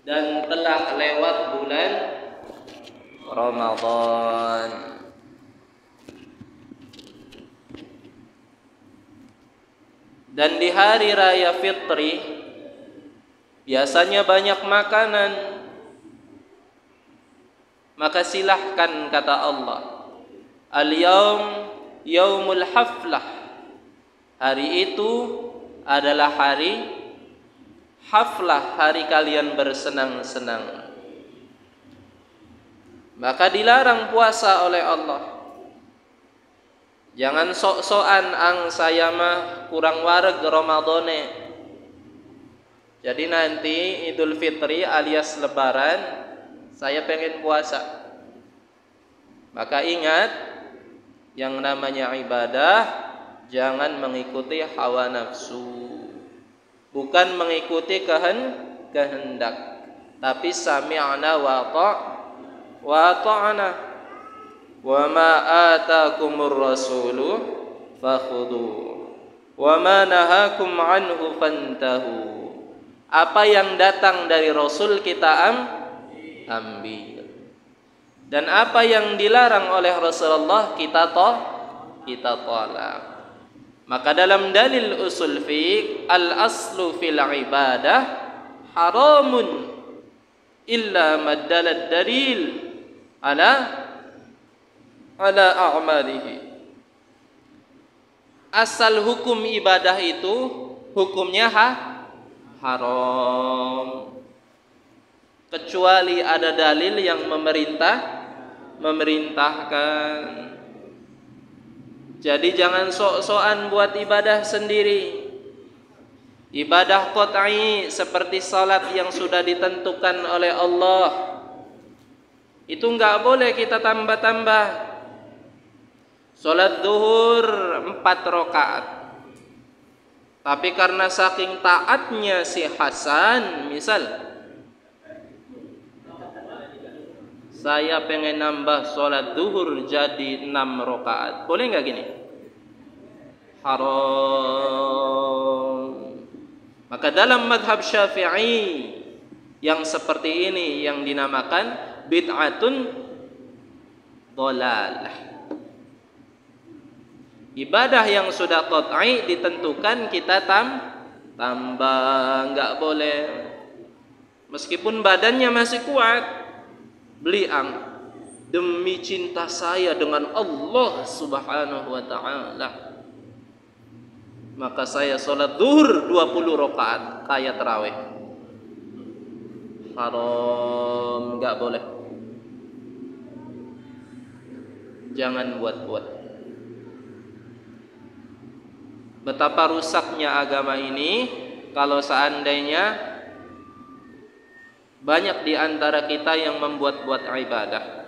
dan telah lewat bulan Ramadan. Dan di hari raya fitri biasanya banyak makanan, maka silahkan, kata Allah, al-yaum yaumul haflah, hari itu adalah hari haflah, hari kalian bersenang-senang. Maka dilarang puasa oleh Allah. Jangan sok-sokan saya mah kurang wareg Ramadane. Jadi nanti Idul Fitri alias Lebaran saya pengen puasa. Maka ingat, yang namanya ibadah jangan mengikuti hawa nafsu, bukan mengikuti kehendak, tapi sami'na wa ta'ana, wa ma atakumur rasulu fakhudhu wa ma nahakum anhu fantahu. Apa yang datang dari Rasul kita ambil, dan apa yang dilarang oleh Rasulullah kita tolak. Maka dalam dalil usul fiqh, al aslu fil ibadah haramun illa maddalat dalil ala a'malihi. Asal hukum ibadah itu hukumnya haram, kecuali ada dalil yang memerintahkan. Jadi jangan sok-sokan buat ibadah sendiri. Ibadah qat'i seperti salat yang sudah ditentukan oleh Allah, itu enggak boleh kita tambah-tambah. Salat zuhur 4 rakaat. Tapi karena saking taatnya si Hasan, misal saya pengen nambah sholat duhur jadi 6 rakaat, boleh nggak gini? Haram. Maka dalam madhab Syafi'i yang seperti ini yang dinamakan bid'atun dhalalah. Ibadah yang sudah qat'i ditentukan kita tambah, nggak boleh. Meskipun badannya masih kuat, beliang, demi cinta saya dengan Allah Subhanahu wa ta'ala, maka saya sholat zuhur 20 rakaat kayak tarawih. Haram, enggak boleh. Jangan buat-buat. Betapa rusaknya agama ini kalau seandainya banyak di antara kita yang membuat-buat ibadah.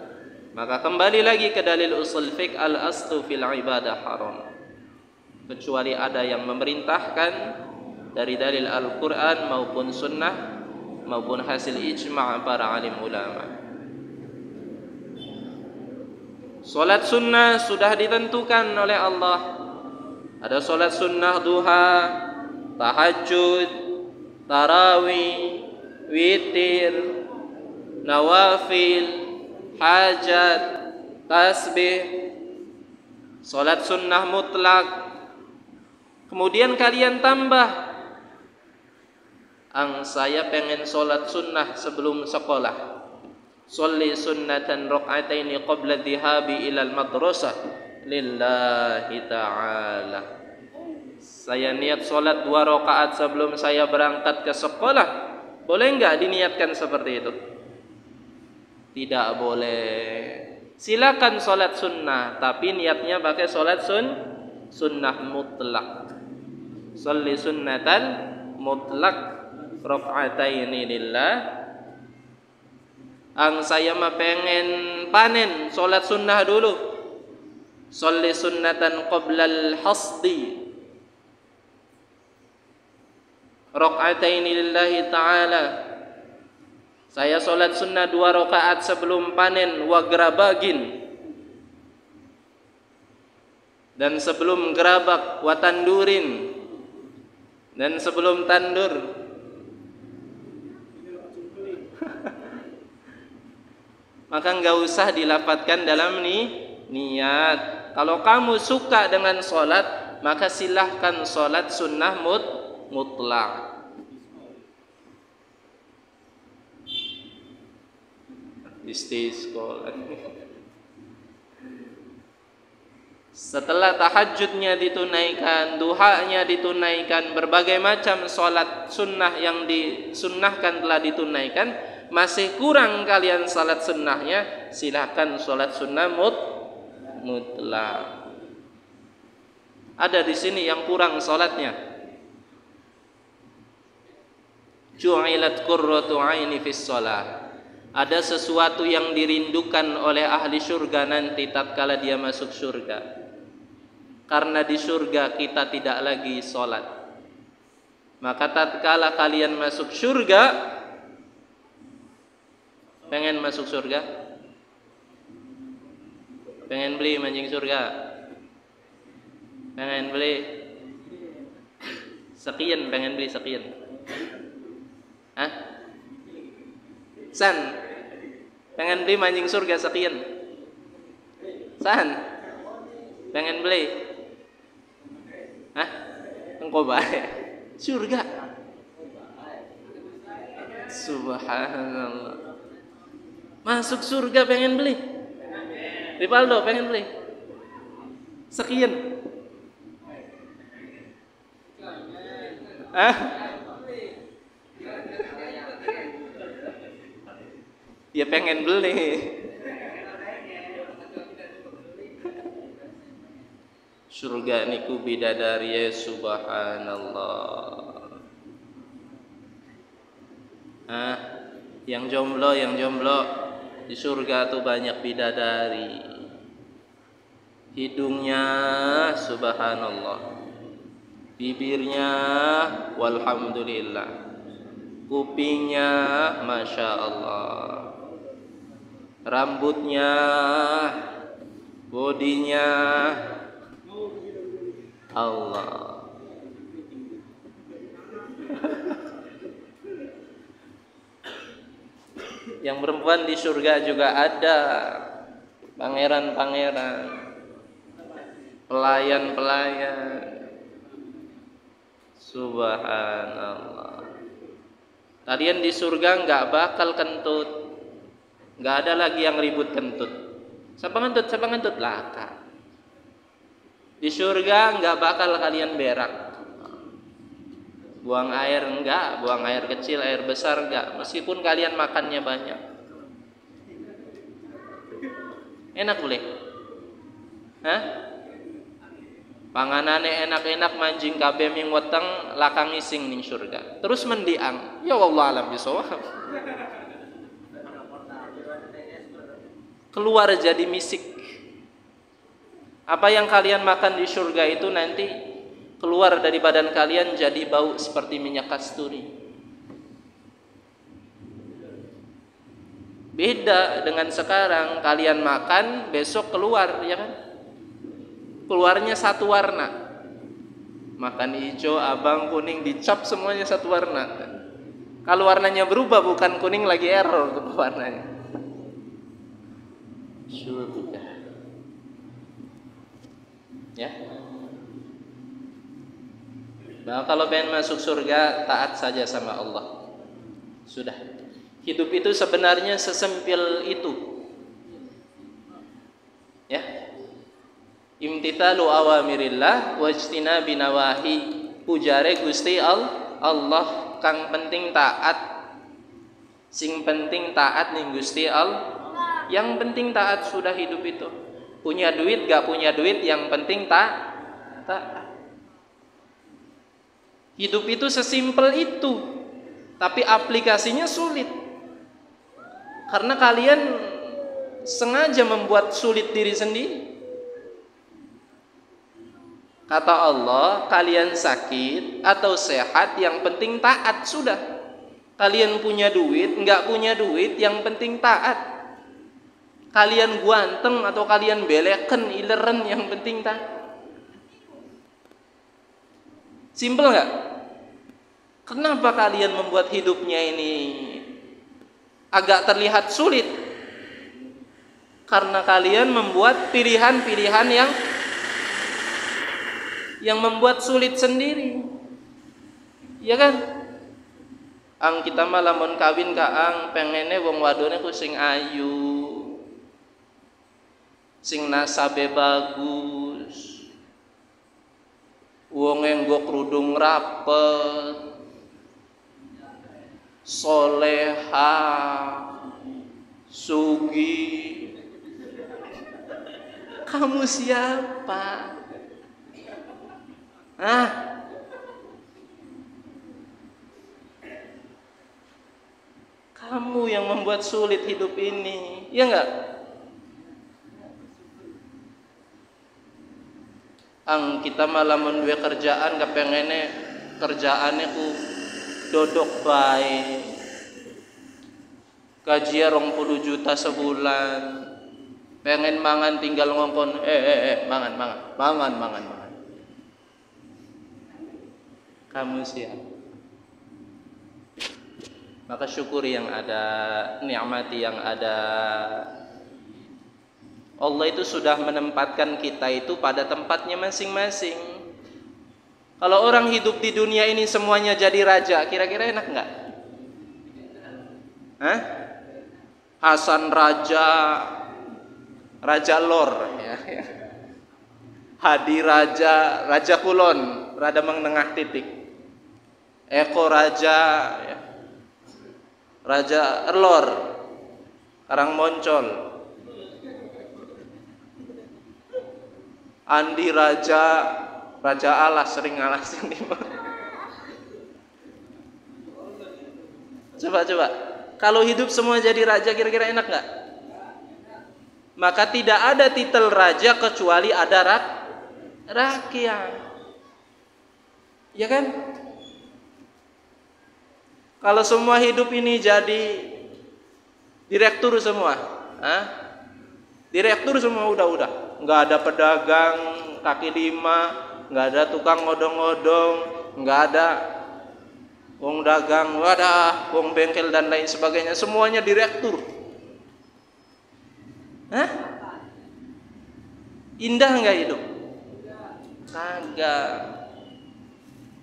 Maka kembali lagi ke dalil usul fiqh, al aslu fil ibadah haram, kecuali ada yang memerintahkan dari dalil Al-Quran maupun sunnah maupun hasil ijma' para alim ulama. Solat sunnah sudah ditentukan oleh Allah. Ada solat sunnah duha, tahajud, tarawih, witir, nawafil, hajat, tasbih, solat sunnah mutlak. Kemudian kalian tambah, saya pengen solat sunnah sebelum sekolah. Sholli sunnatan raka'ataini qabla dhihabi ilal madrasah lillahi ta'ala. Saya niat solat 2 rakaat sebelum saya berangkat ke sekolah. Boleh enggak diniatkan seperti itu? Tidak boleh. Silakan solat sunnah, tapi niatnya pakai solat sunnah mutlak. Sholli sunnatan mutlak raka'ataini lillah. Saya mah pengen panen, solat sunnah dulu. Sholli sunnatan qoblal hasdi raka'ataini lillahi ta'ala. Saya solat sunnah 2 rakaat sebelum panen wa gerabagin, dan sebelum gerabak wa tandurin, dan sebelum tandur. maka enggak usah dilapatkan dalam niat. Kalau kamu suka dengan sholat, maka silahkan sholat sunnah mutlak. Sekolah. Setelah tahajudnya ditunaikan, duhanya ditunaikan, berbagai macam sholat sunnah yang disunnahkan telah ditunaikan, masih kurang kalian sholat sunnahnya, silahkan sholat sunnah mutlak. Ada di sini yang kurang sholatnya. Ju'ilat qurratu 'aini fis shalah. Ada sesuatu yang dirindukan oleh ahli surga nanti tatkala dia masuk surga. Karena di surga kita tidak lagi sholat, maka tatkala kalian masuk surga, pengen masuk surga, pengen beli mancing surga, pengen beli sekian, pengen beli sekian, hah? San, pengen beli mancing surga sekian, San, pengen beli, hah? Engkau baik surga. Subhanallah. Masuk surga pengen beli. Rivaldo pengen beli sekian. Hah? Ya pengen beli. Surga niku bidadari ya subhanallah. Yang jomblo di surga tuh banyak bidadari. Hidungnya subhanallah, bibirnya walhamdulillah, kupingnya masya Allah, rambutnya, bodinya Allah. Yang perempuan di surga juga ada, pangeran-pangeran, pelayan-pelayan. Subhanallah. Kalian di surga nggak bakal kentut, nggak ada lagi yang ribut kentut. Siapa ngentut laka. Di surga nggak bakal kalian berak, buang air enggak, buang air kecil, air besar enggak, meskipun kalian makannya banyak. Enak boleh? Hah? Panganane enak-enak manjing kabeh ming weteng lakang ising ning surga. Terus mendiang. Ya Allah alam bisawab. Keluar jadi misik. Apa yang kalian makan di surga itu nanti keluar dari badan kalian jadi bau seperti minyak kasturi. Beda dengan sekarang, kalian makan besok keluar, ya kan? Keluarnya satu warna. Makan hijau, abang, kuning, dicap semuanya satu warna. Kalau warnanya berubah bukan kuning lagi error tuh warnanya. Surga. Ya. Nah, kalau pengen masuk surga, taat saja sama Allah. Sudah. Hidup itu sebenarnya sesempil itu. Ya. Imtithalu awamirillah wajtinabi nawahi. Pujare Gusti Allah kang penting taat. Sing penting taat ning Gusti Allah. Yang penting taat sudah hidup itu. Punya duit gak punya duit, yang penting taat. Hidup itu sesimpel itu, tapi aplikasinya sulit. Karena kalian sengaja membuat sulit diri sendiri. Kata Allah, kalian sakit atau sehat, yang penting taat sudah. Kalian punya duit, nggak punya duit, yang penting taat. Kalian guanteng atau kalian beleken, ileren, yang penting taat. Simpel nggak? Kenapa kalian membuat hidupnya ini agak terlihat sulit? Karena kalian membuat pilihan-pilihan yang membuat sulit sendiri. Ya kan? Ang kita mah lamun kawin ka ang pengene wong wadone ku sing ayu, sing nasabe bagus, wong nggo kerudung rapet, soleha, sugi. Kamu siapa? Kamu yang membuat sulit hidup ini, ya enggak? Ang kita malah menduwe kerjaan kepengene kerjaane ku dodok bae. Gaji 20 juta sebulan. Pengen mangan tinggal ngongkon mangan. Kamu siapa? Maka syukuri yang ada, nikmati yang ada. Allah itu sudah menempatkan kita itu pada tempatnya masing-masing. Kalau orang hidup di dunia ini semuanya jadi raja, kira-kira enak enggak? Hasan Raja, Raja Lor, ya. Hadi Raja, Raja Kulon, rada menengah titik. Eko Raja, ya. Raja Lor, Karang Moncol. Andi Raja, Raja Alas, sering alas ini. Coba. Kalau hidup semua jadi raja, kira-kira enak nggak? Maka tidak ada titel raja kecuali ada rakyat. Ya kan? Kalau semua hidup ini jadi direktur semua, direktur semua udah, nggak ada pedagang kaki lima, nggak ada tukang ngodong-ngodong, nggak ada wong dagang, wadah, wong bengkel dan lain sebagainya, semuanya direktur. Indah nggak hidup? Kagak.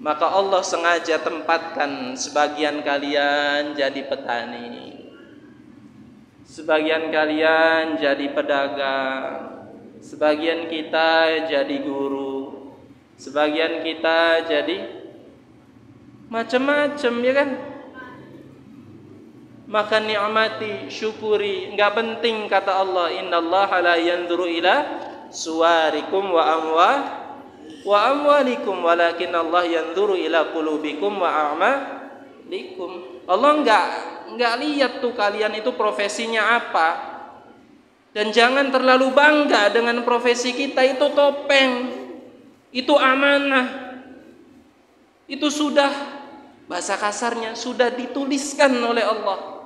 Maka Allah sengaja tempatkan sebagian kalian jadi petani, sebagian kalian jadi pedagang, sebagian kita jadi guru, sebagian kita jadi macam-macam, ya kan? Maka nikmati, syukuri. Enggak penting kata Allah, innallaha la yanzuru ila suwarikum wa amwalikum walakin Allah yanzuru ila qulubikum wa a'malikum. Allah enggak lihat tuh kalian itu profesinya apa. Dan jangan terlalu bangga dengan profesi kita, itu topeng. Itu amanah. Itu sudah, bahasa kasarnya, sudah dituliskan oleh Allah.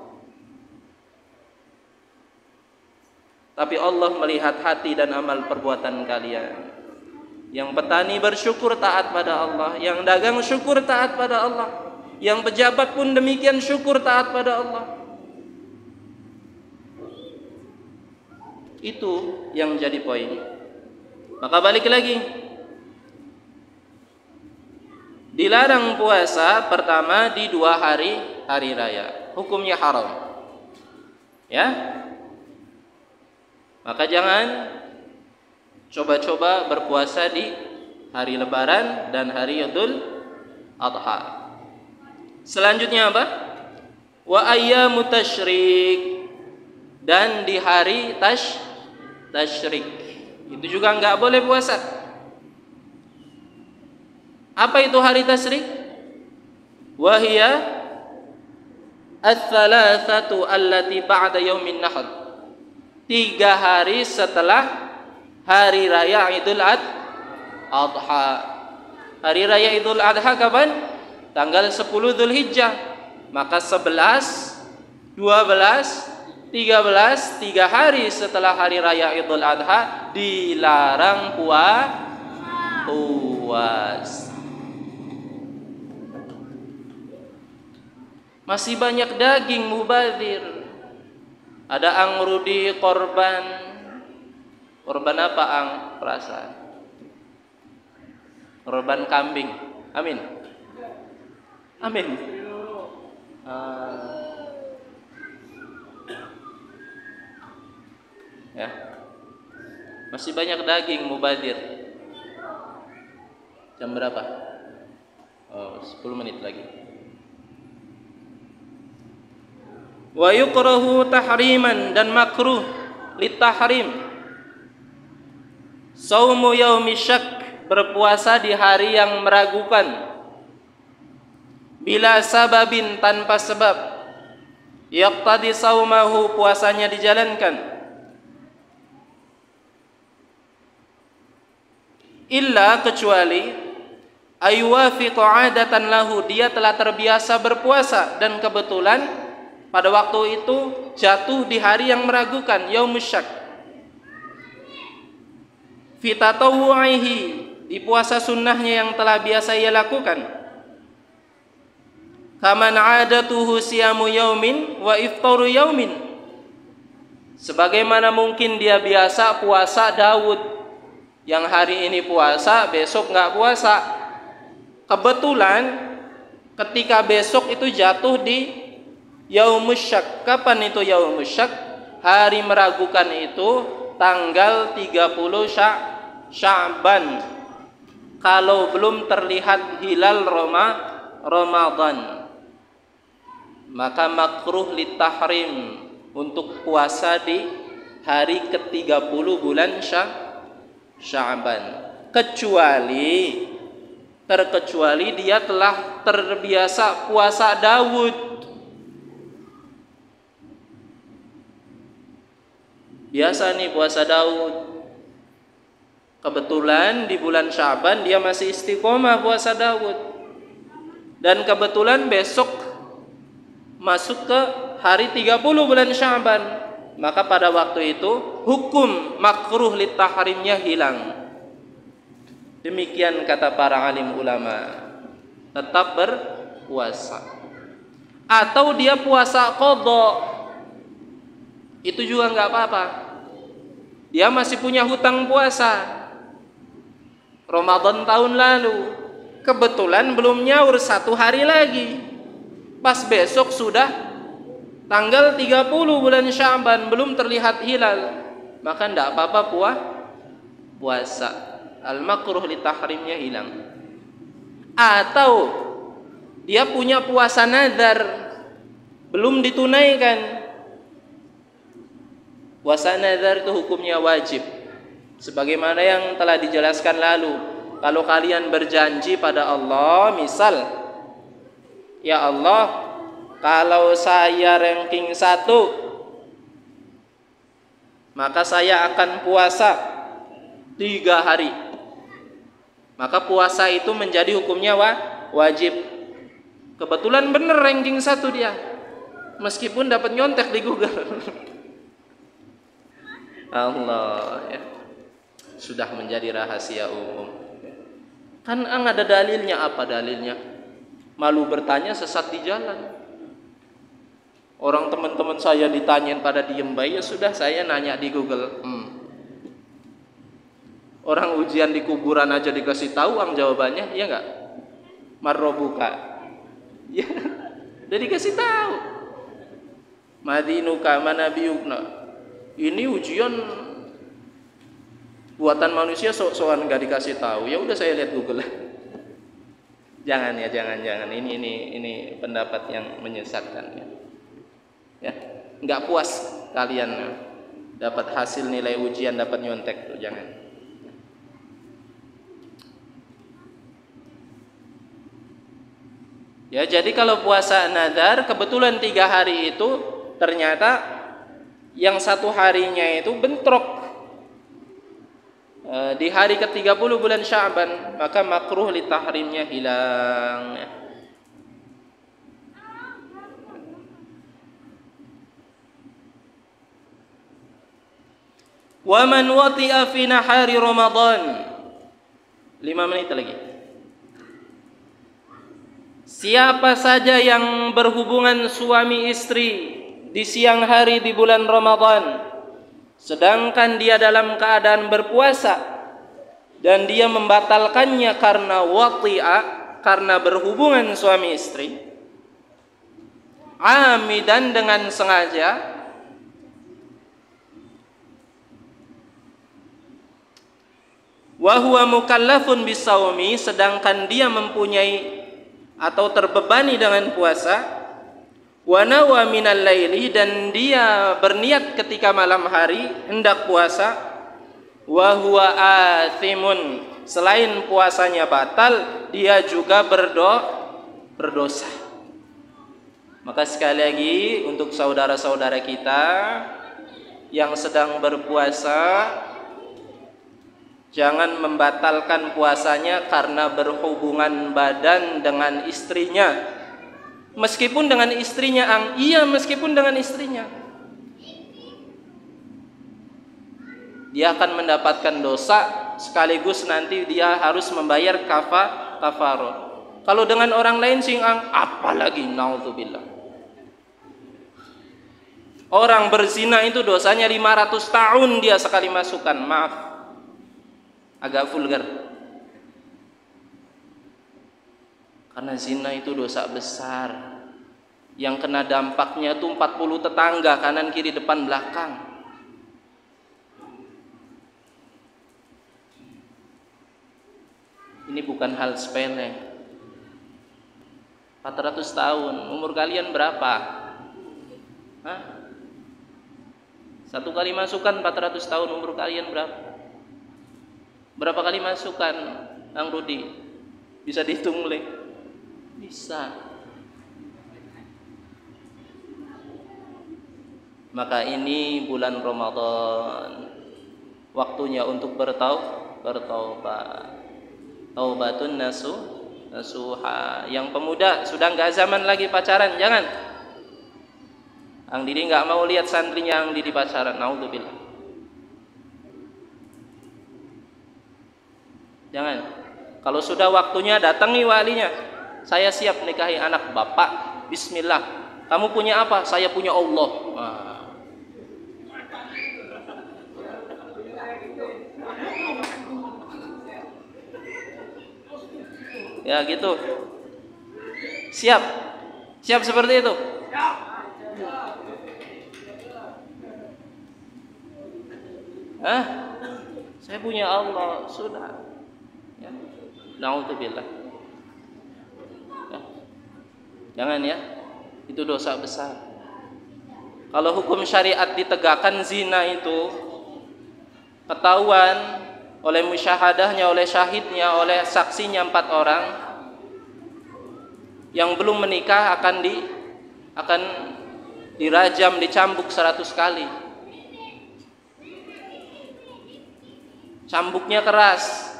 Tapi Allah melihat hati dan amal perbuatan kalian. Yang petani bersyukur taat pada Allah, yang dagang syukur taat pada Allah, yang pejabat pun demikian syukur taat pada Allah. Itu yang jadi poin. Maka balik lagi, dilarang puasa pertama di 2 hari raya, hukumnya haram. Ya, maka jangan coba-coba berpuasa di hari Lebaran dan hari Idul Adha. Selanjutnya apa? Wa ayyamu tasyrik, dan di hari tasyrik itu juga enggak boleh puasa. Apa itu hari tasyrik? Wa hiya ats-tsalatsatu allati ba'da yaumin nahr. 3 hari setelah hari raya Idul Adha. Hari raya Idul Adha kapan? Tanggal 10 Dzulhijjah. Maka 11, 12, 13, 3 hari setelah hari raya Idul Adha dilarang puasa. Masih banyak daging mubadzir. Ada angrudi korban Korban apa ang? Perasaan. Korban kambing. Amin. Amin. Ya. Masih banyak daging mubadir. Jam berapa? 10 menit lagi. Wa yukrahu tahriman, dan makruh litahrim saumu yaumi syak, berpuasa di hari yang meragukan, bila sababin, tanpa sebab, yaqtadi saumahu, puasanya dijalankan, illa, kecuali ayuwafiqu adatan lahu, dia telah terbiasa berpuasa dan kebetulan pada waktu itu jatuh di hari yang meragukan, yaumus syak, fi tatawwu'ihi, di puasa sunnahnya yang telah biasa ia lakukan, kaman adatuhu siyamu yaumin wa iftaru yaumin, sebagaimana mungkin dia biasa puasa Daud, yang hari ini puasa, besok nggak puasa. Kebetulan ketika besok itu jatuh di yaumus syak. Kapan itu yaumus syak? Hari meragukan itu tanggal 30 Sya'ban, kalau belum terlihat hilal Ramadan. Maka makruh litahrim, untuk puasa di hari ke-30 bulan Sya'ban, terkecuali dia telah terbiasa puasa Daud. Biasa nih puasa Daud, kebetulan di bulan Sya'ban dia masih istiqomah puasa Daud, dan kebetulan besok masuk ke hari 30 bulan Sya'ban, maka pada waktu itu hukum makruh litahrimnya hilang. Demikian kata para alim ulama, tetap berpuasa. Atau dia puasa qadha, itu juga nggak apa-apa. Dia masih punya hutang puasa Ramadan tahun lalu, kebetulan belum nyaur 1 hari lagi, pas besok sudah tanggal 30 bulan Sya'ban, belum terlihat hilal, maka tidak apa-apa puasa. Al-makruh litahrimnya hilang. Atau dia punya puasa nazar belum ditunaikan. Puasa nazar itu hukumnya wajib, sebagaimana yang telah dijelaskan lalu. Kalau kalian berjanji pada Allah, misal, ya Allah, kalau saya ranking 1, maka saya akan puasa 3 hari. Maka puasa itu menjadi hukumnya wajib. Kebetulan bener ranking 1 dia, meskipun dapat nyontek di Google. Allah, ya. Sudah menjadi rahasia umum. Kan ada dalilnya. Apa dalilnya? Malu bertanya, sesat di jalan. Orang teman-teman saya ditanyain pada diem baik, ya sudah saya nanya di Google. Orang ujian di kuburan aja dikasih tahu jawabannya, ya enggak? Marrobuka. Ya, udah dikasih tahu. Madinuka manabiyukna. Ini ujian buatan manusia, sok-sokan nggak dikasih tahu. Ya udah saya lihat Google. Jangan. Ini pendapat yang menyesatkan. Ya, nggak puas kalian dapat hasil nilai ujian, dapat nyontek tuh, jangan. Ya, jadi kalau puasa nazar kebetulan 3 hari itu ternyata yang 1 harinya itu bentrok di hari ke-30 bulan Sya'ban, maka makruh litahrimnya hilang. Wa man wati'a fi nahari Ramadan. 5 menit lagi. Siapa saja yang berhubungan suami istri di siang hari di bulan Ramadan, sedangkan dia dalam keadaan berpuasa dan dia membatalkannya karena wati'a, karena berhubungan suami istri, amidan dengan sengaja, wa huwa mukallafun bisawmi, sedangkan dia mempunyai atau terbebani dengan puasa, wa nawa minal laili, dan dia berniat ketika malam hari hendak puasa, wa huwa athimun, selain puasanya batal dia juga berdosa. Maka sekali lagi untuk saudara-saudara kita yang sedang berpuasa, jangan membatalkan puasanya karena berhubungan badan dengan istrinya. Meskipun dengan istrinya, meskipun dengan istrinya, dia akan mendapatkan dosa, sekaligus nanti dia harus membayar kafarah. Kalau dengan orang lain apalagi, naudzubillah. Orang berzina itu dosanya 500 tahun dia sekali masukkan. Maaf, agak vulgar. Karena zina itu dosa besar. Yang kena dampaknya itu 40 tetangga, kanan kiri depan belakang. Ini bukan hal sepele. 400 tahun, umur kalian berapa? Hah? Satu kali masukan 400 tahun, umur kalian berapa? Berapa kali masukan, Kang Rudi? Bisa dihitung mulai? Bisa. Maka ini bulan Ramadan, waktunya untuk bertaubat. Taubatun nasuha. Yang pemuda sudah nggak zaman lagi pacaran, jangan. Ang Didi nggak mau lihat santrinya Ang Didi pacaran, naudzubillah. Jangan. Kalau sudah waktunya, datangi walinya. Saya siap nikahi anak bapak. Bismillah. Kamu punya apa? Saya punya Allah. Ya gitu. Siap. Siap seperti itu. Saya punya Allah. Sudah. Ya. Naudzubillah. Jangan ya, itu dosa besar. Kalau hukum syariat ditegakkan, zina itu ketahuan oleh musyahadahnya, oleh syahidnya, oleh saksinya 4 orang, yang belum menikah akan dirajam, dicambuk 100 kali. Cambuknya keras.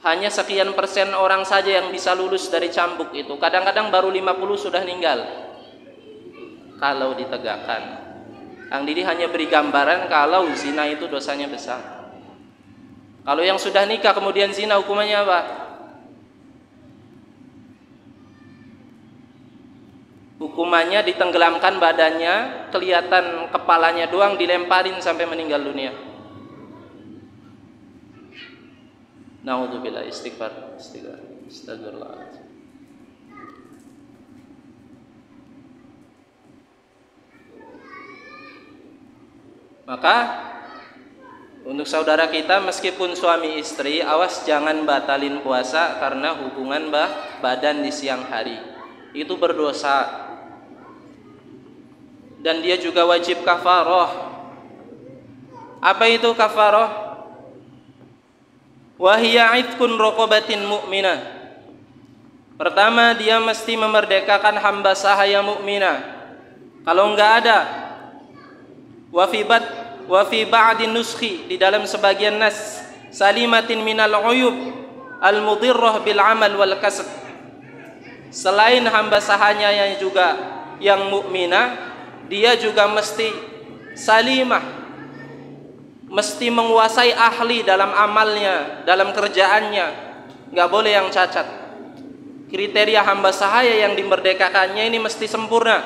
Hanya sekian persen orang saja yang bisa lulus dari cambuk itu. Kadang-kadang baru 50 sudah meninggal. Kalau ditegakkan. Ang Didi hanya beri gambaran kalau zina itu dosanya besar. Kalau yang sudah nikah kemudian zina, hukumannya apa? Hukumannya ditenggelamkan badannya, kelihatan kepalanya doang, dilemparin sampai meninggal dunia. Naudzubillah, istighfar. Astagfirullah. Maka untuk saudara kita, meskipun suami istri, awas jangan batalin puasa karena hubungan badan di siang hari. Itu berdosa. Dan dia juga wajib kafarah. Apa itu kafarah? Wahia itqun raqabatin mu'minah. Pertama, dia mesti memerdekakan hamba sahaya mukminah. Kalau enggak ada, wa fi ba'din nuskhi, di dalam sebagian nas, salimatin minal uyub al mudirrah bil amal wal kasb. Selain hamba sahanya yang juga yang mukminah, dia juga mesti salimah, mesti menguasai ahli dalam amalnya, dalam kerjaannya. Nggak boleh yang cacat. Kriteria hamba sahaya yang dimerdekakannya ini mesti sempurna.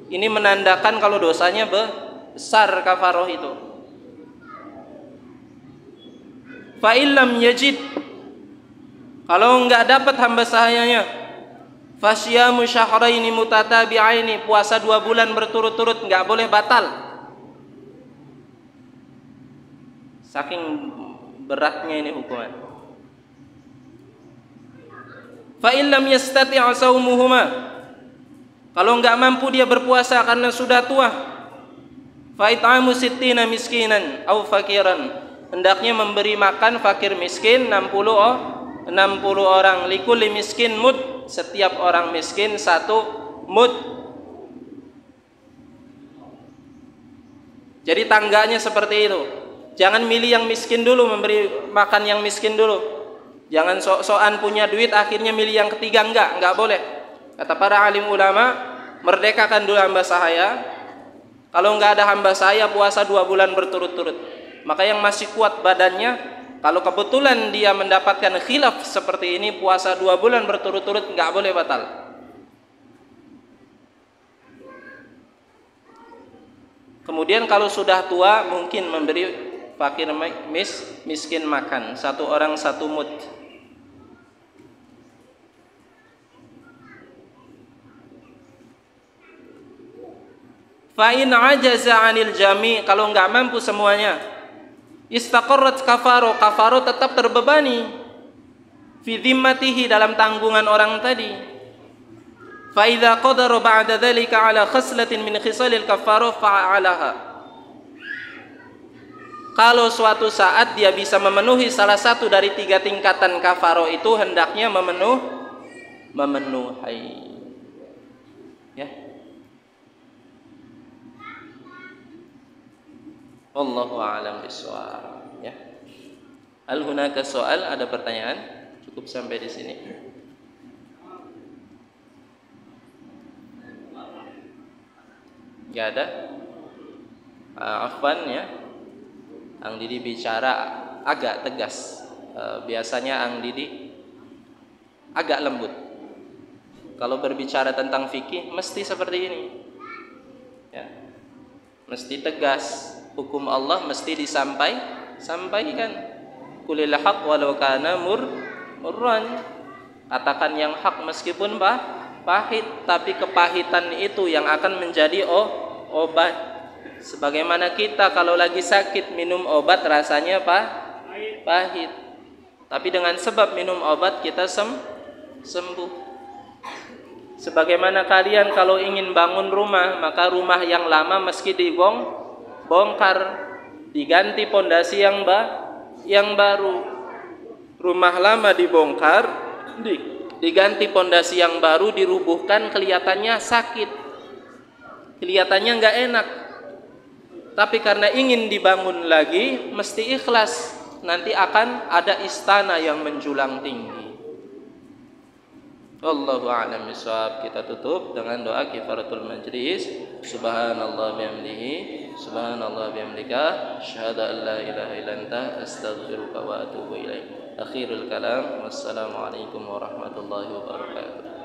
Ini menandakan kalau dosanya besar kafaroh itu. Fa illam yajid, kalau enggak dapat hamba sahayanya, fasyamu syahraini mutatabi'aini, puasa 2 bulan berturut-turut, enggak boleh batal. Saking beratnya ini hukuman. Fa illam yastati' saumuhuma, kalau enggak mampu dia berpuasa karena sudah tua, fa it'amu sittina miskinan au fakiran, hendaknya memberi makan fakir miskin 60 orang, likulli miskin mud, setiap orang miskin 1 mud. Jadi tangganya seperti itu. Jangan milih yang miskin dulu, memberi makan yang miskin dulu. Jangan sok-sokan punya duit akhirnya milih yang ketiga, enggak boleh. Kata para alim ulama, merdekakan dulu hamba sahaya. Kalau enggak ada hamba sahaya, puasa 2 bulan berturut-turut. Maka yang masih kuat badannya, kalau kebetulan dia mendapatkan khilaf seperti ini, puasa 2 bulan berturut-turut enggak boleh batal. Kemudian kalau sudah tua, mungkin memberi fakir miskin makan, 1 orang 1 mud. Fa in ajaza 'anil jami', kalau enggak mampu semuanya, istaqarrat kafaro, kafaro tetap terbebani fi dhimmatihi, dalam tanggungan orang tadi. Fa idza qadara ba'da dzalika 'ala khaslatin min khisalil kafaro fa'alaha, kalau suatu saat dia bisa memenuhi salah satu dari 3 tingkatan kafaro itu, hendaknya memenuhi. Ya. Wallahu a'lam bishawab. Ya. Hal hunaka soal, ada pertanyaan? Cukup sampai di sini. Enggak ada? Afwan ya. Ang Didi bicara agak tegas. Biasanya Ang Didi agak lembut. Kalau berbicara tentang fikih mesti seperti ini. Ya. Mesti tegas. Hukum Allah mesti sampaikan. Qulil haq walau kana murran. Katakan yang hak meskipun pahit, tapi kepahitan itu yang akan menjadi obat. Sebagaimana kita kalau lagi sakit minum obat rasanya pahit. Tapi dengan sebab minum obat kita sembuh. Sebagaimana kalian kalau ingin bangun rumah, maka rumah yang lama meski bongkar, diganti pondasi yang baru. Rumah lama dibongkar, diganti pondasi yang baru, dirubuhkan, kelihatannya sakit, kelihatannya enggak enak. Tapi karena ingin dibangun lagi, mesti ikhlas. Nanti akan ada istana yang menjulang tinggi. Wallahu a'lam bishawab. Kita tutup dengan doa kifaratul majlis. Subhanallah bihamdihi, subhanallah bihamdika, asyhadu an la ilaha illa anta, astaghfiruka wa atubu ilaik. Akhirul kalam. Wassalamualaikum warahmatullahi wabarakatuh.